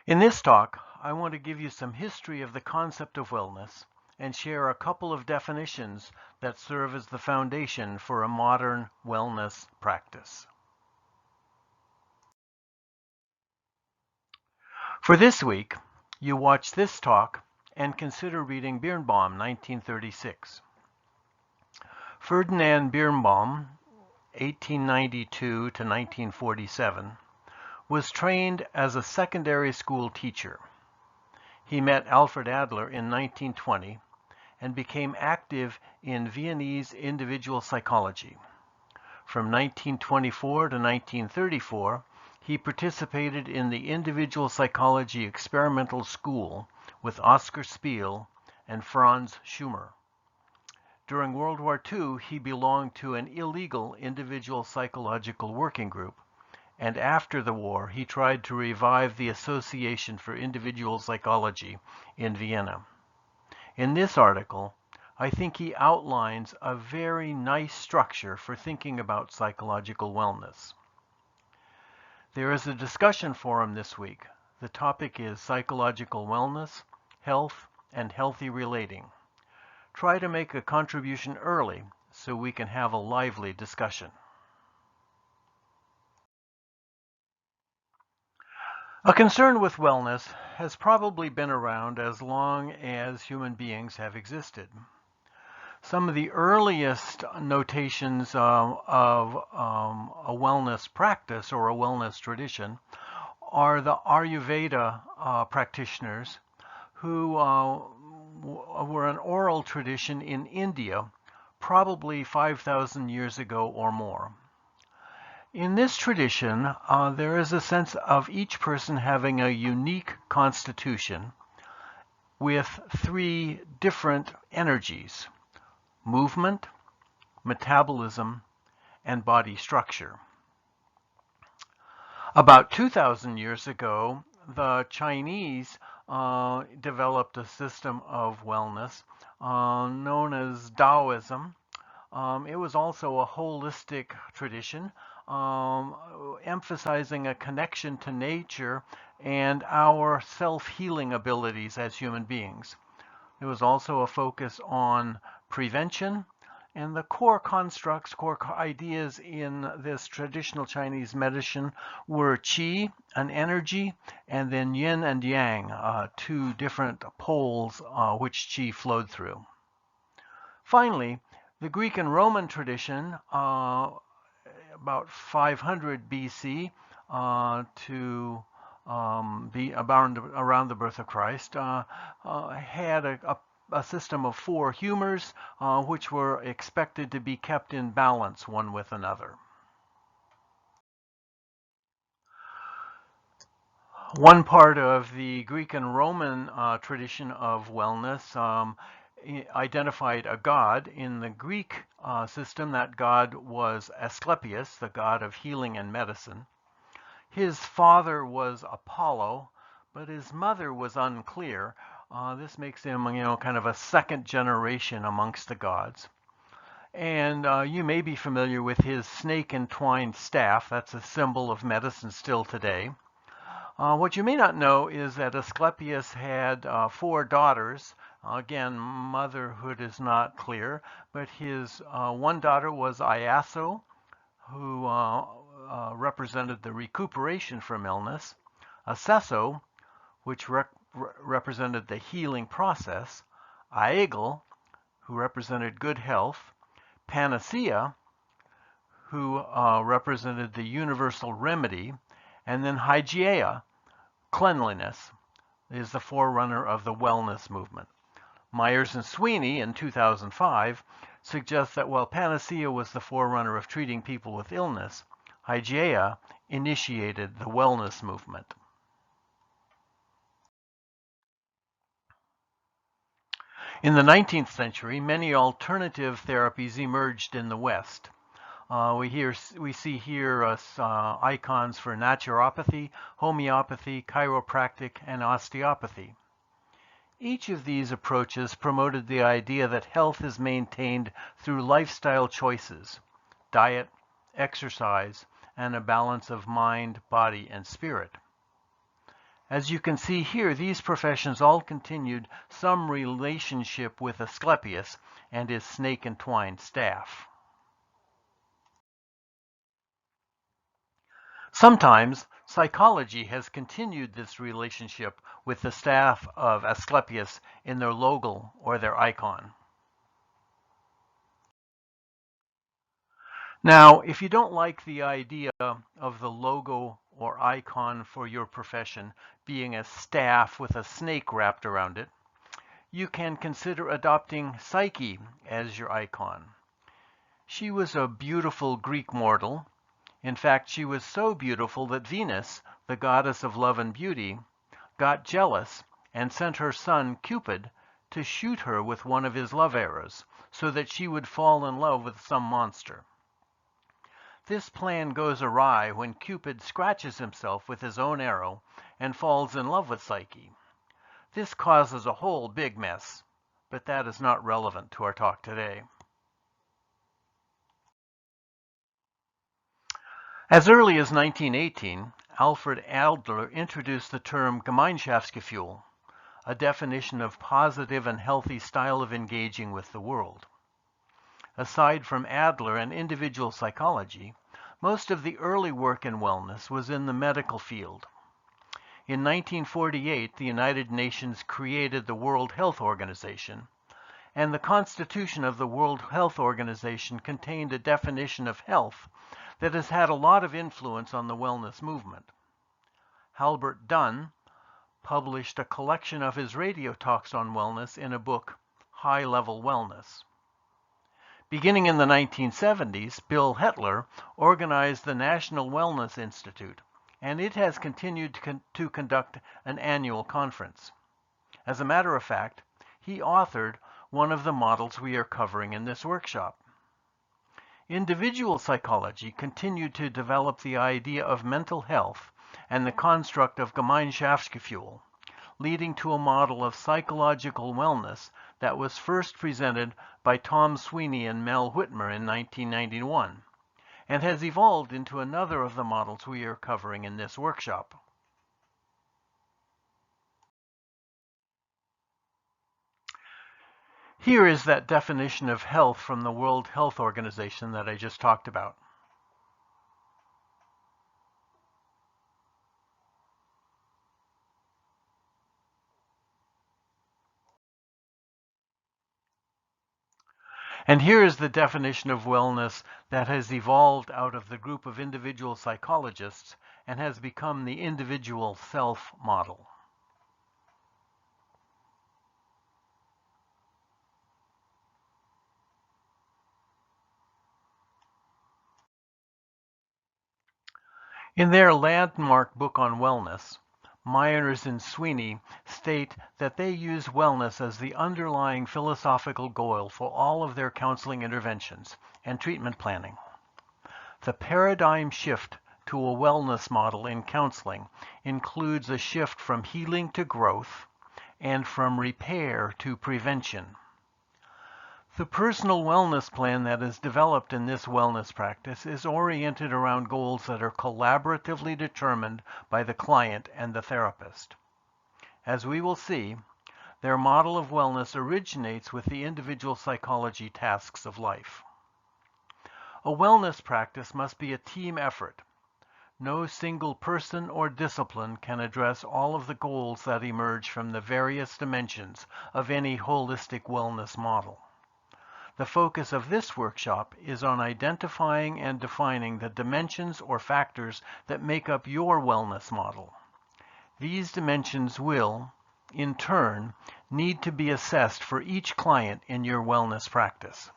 In this talk, I want to give you some history of the concept of wellness and share a couple of definitions that serve as the foundation for a modern wellness practice. For this week, you watch this talk and consider reading Birnbaum, 1936. Ferdinand Birnbaum, 1892 to 1947, was trained as a secondary school teacher. He met Alfred Adler in 1920 and became active in Viennese individual psychology. From 1924 to 1934, he participated in the Individual Psychology Experimental School with Oscar Spiel and Franz Schumer. During World War II, he belonged to an illegal individual psychological working group, and after the war, he tried to revive the Association for Individual Psychology in Vienna. In this article, I think he outlines a very nice structure for thinking about psychological wellness. There is a discussion forum this week. The topic is psychological wellness, health, and healthy relating. Try to make a contribution early so we can have a lively discussion. A concern with wellness has probably been around as long as human beings have existed. Some of the earliest notations of a wellness practice or a wellness tradition are the Ayurveda practitioners who were an oral tradition in India, probably 5,000 years ago or more. In this tradition, there is a sense of each person having a unique constitution with three different energies: movement, metabolism, and body structure. About 2,000 years ago, the Chinese developed a system of wellness known as Taoism. It was also a holistic tradition, emphasizing a connection to nature and our self-healing abilities as human beings. There was also a focus on prevention, and the core constructs, core ideas in this traditional Chinese medicine were qi, an energy, and then yin and yang, two different poles which qi flowed through. Finally, the Greek and Roman tradition, about 500 BC to be around the birth of Christ, had a system of four humors which were expected to be kept in balance one with another. One part of the Greek and Roman tradition of wellness identified a god. In the Greek system, that god was Asclepius, the god of healing and medicine. His father was Apollo, but his mother was unclear. This makes him, kind of a second generation amongst the gods. And you may be familiar with his snake-entwined staff. That's a symbol of medicine still today. What you may not know is that Asclepius had four daughters. Again, motherhood is not clear, but his one daughter was Iaso, who represented the recuperation from illness, Acesso, which represented the healing process, Aegle, who represented good health, Panacea, who represented the universal remedy, and then Hygeia, cleanliness, is the forerunner of the wellness movement. Myers and Sweeney in 2005 suggest that while Panacea was the forerunner of treating people with illness, Hygeia initiated the wellness movement. In the 19th century, many alternative therapies emerged in the West. We see here icons for naturopathy, homeopathy, chiropractic, and osteopathy. Each of these approaches promoted the idea that health is maintained through lifestyle choices, diet, exercise, and a balance of mind, body, and spirit. As you can see here, these professions all continued some relationship with Asclepius and his snake-entwined staff. Sometimes, psychology has continued this relationship with the staff of Asclepius in their logo or their icon. Now, if you don't like the idea of the logo or icon for your profession being a staff with a snake wrapped around it, you can consider adopting Psyche as your icon. She was a beautiful Greek mortal. In fact, she was so beautiful that Venus, the goddess of love and beauty, got jealous and sent her son Cupid to shoot her with one of his love arrows so that she would fall in love with some monster. This plan goes awry when Cupid scratches himself with his own arrow and falls in love with Psyche. This causes a whole big mess, but that is not relevant to our talk today. As early as 1918, Alfred Adler introduced the term Gemeinschaftsgefühl, a definition of positive and healthy style of engaging with the world. Aside from Adler and individual psychology, most of the early work in wellness was in the medical field. In 1948, the United Nations created the World Health Organization, and the Constitution of the World Health Organization contained a definition of health that has had a lot of influence on the wellness movement. Halbert Dunn published a collection of his radio talks on wellness in a book, High Level Wellness. Beginning in the 1970s, Bill Hetler organized the National Wellness Institute, and it has continued to conduct an annual conference. As a matter of fact, he authored one of the models we are covering in this workshop. Individual psychology continued to develop the idea of mental health and the construct of Gemeinschaftsgefühl, leading to a model of psychological wellness that was first presented by Tom Sweeney and Mel Whitmer in 1991, and has evolved into another of the models we are covering in this workshop. Here is that definition of health from the World Health Organization that I just talked about. And here is the definition of wellness that has evolved out of the group of individual psychologists and has become the individual self model. In their landmark book on wellness, Myers and Sweeney state that they use wellness as the underlying philosophical goal for all of their counseling interventions and treatment planning. The paradigm shift to a wellness model in counseling includes a shift from healing to growth and from repair to prevention. The personal wellness plan that is developed in this wellness practice is oriented around goals that are collaboratively determined by the client and the therapist. As we will see, their model of wellness originates with the individual psychology tasks of life. A wellness practice must be a team effort. No single person or discipline can address all of the goals that emerge from the various dimensions of any holistic wellness model. The focus of this workshop is on identifying and defining the dimensions or factors that make up your wellness model. These dimensions will, in turn, need to be assessed for each client in your wellness practice.